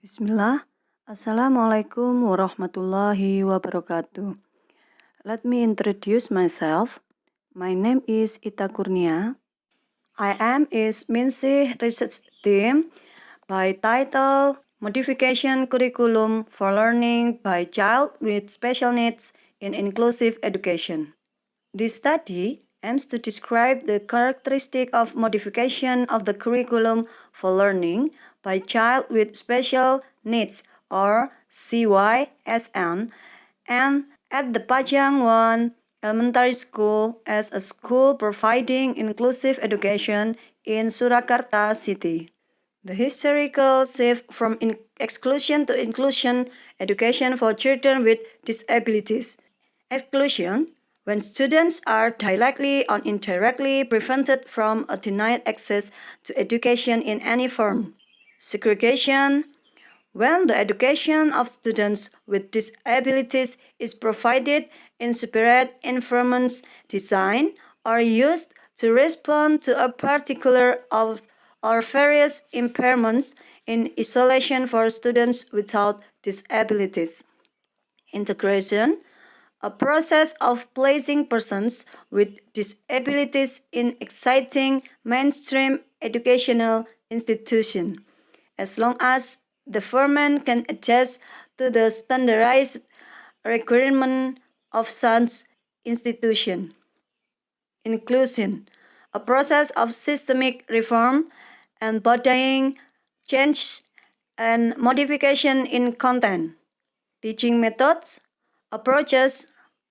Bismillah. Assalamualaikum warahmatullahi wabarakatuh. Let me introduce myself. My name is Ita Kurnia. I am is MINSI Research Team by title Modification Curriculum for Learning by Child with Special Needs in Inclusive Education. This study aims to describe the characteristic of modification of the curriculum for learning by child with special needs or CYSN and at the Pajang 1 Elementary School as a school providing inclusive education in Surakarta City. The historical shift from exclusion to inclusion education for children with disabilities. Exclusion, when students are directly or indirectly prevented from or denied access to education in any form. Segregation, when the education of students with disabilities is provided in separate environments designed or used to respond to a particular or various impairments in isolation for students without disabilities. Integration, a process of placing persons with disabilities in exciting mainstream educational institutions, as long as the format can adjust to the standardized requirement of such institution. Inclusion, a process of systemic reform embodying change and modification in content, teaching methods, approaches,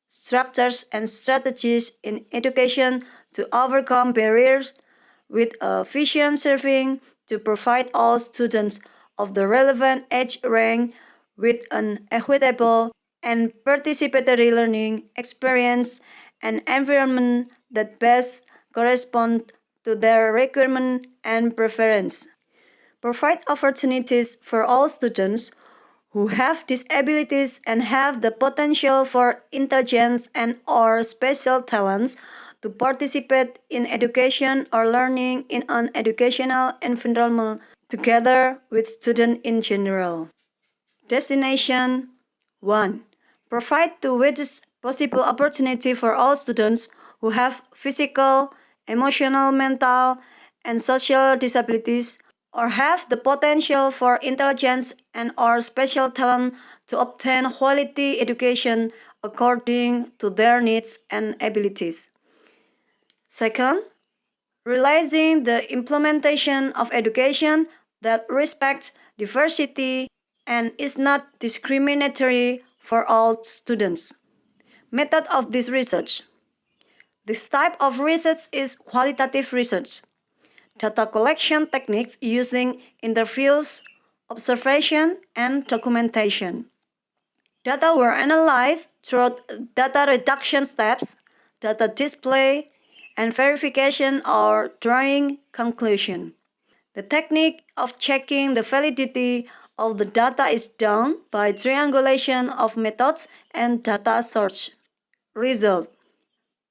structures, and strategies in education to overcome barriers with a vision serving to provide all students of the relevant age range with an equitable and participatory learning experience and environment that best correspond to their requirement and preference. Provide opportunities for all students who have disabilities and have the potential for intelligence and or special talents to participate in education or learning in an educational environment together with students in general. Destination 1. Provide the widest possible opportunity for all students who have physical, emotional, mental, and social disabilities or have the potential for intelligence and or special talent to obtain quality education according to their needs and abilities. Second, realizing the implementation of education that respects diversity and is not discriminatory for all students. Method of this research. This type of research is qualitative research. Data collection techniques using interviews, observation, and documentation. Data were analyzed through data reduction steps, data display, and verification or drawing conclusion. The technique of checking the validity of the data is done by triangulation of methods and data source. Result: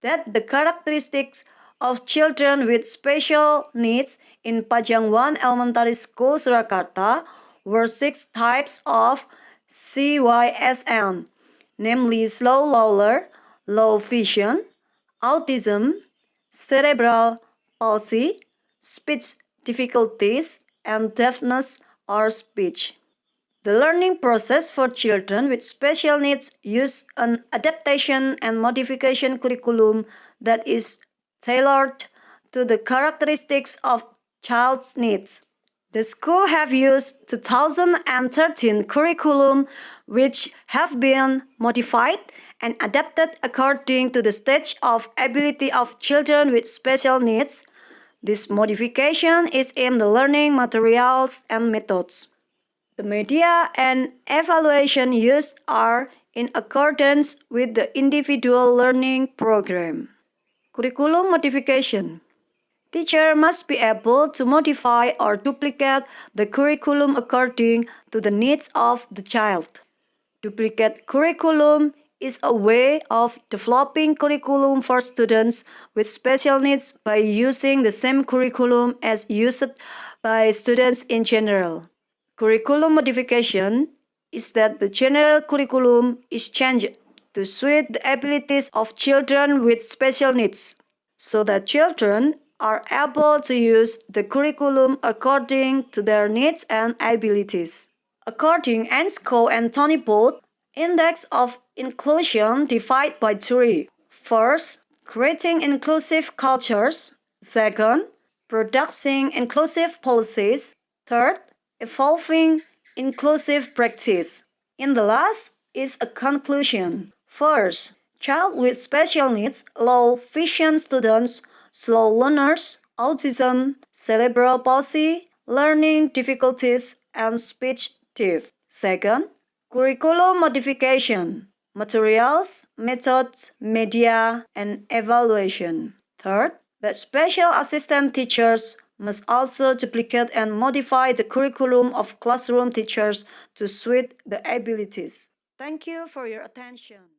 that the characteristics of children with special needs in Pajang 1 Elementary School Surakarta were 6 types of CYSN, namely slow learner, low vision, autism, cerebral palsy, speech difficulties, and deafness or speech. The learning process for children with special needs uses an adaptation and modification curriculum that is tailored to the characteristics of child's needs. The school have used 2013 curriculum which have been modified and adapted according to the stage of ability of children with special needs. This modification is in the learning materials and methods. The media and evaluation used are in accordance with the individual learning program. Curriculum modification. Teacher must be able to modify or duplicate the curriculum according to the needs of the child. Duplicate curriculum is a way of developing curriculum for students with special needs by using the same curriculum as used by students in general. Curriculum modification is that the general curriculum is changed to suit the abilities of children with special needs, so that children are able to use the curriculum according to their needs and abilities. According ENSCO and Tony Booth, Index of Inclusion divided by three. First, creating inclusive cultures. Second, producing inclusive policies. Third, evolving inclusive practice. In the last is a conclusion. First, child with special needs, low vision students, slow learners, autism, cerebral palsy, learning difficulties, and speech thief. Second, curriculum modification, materials, methods, media, and evaluation. Third, that special assistant teachers must also duplicate and modify the curriculum of classroom teachers to suit the abilities. Thank you for your attention.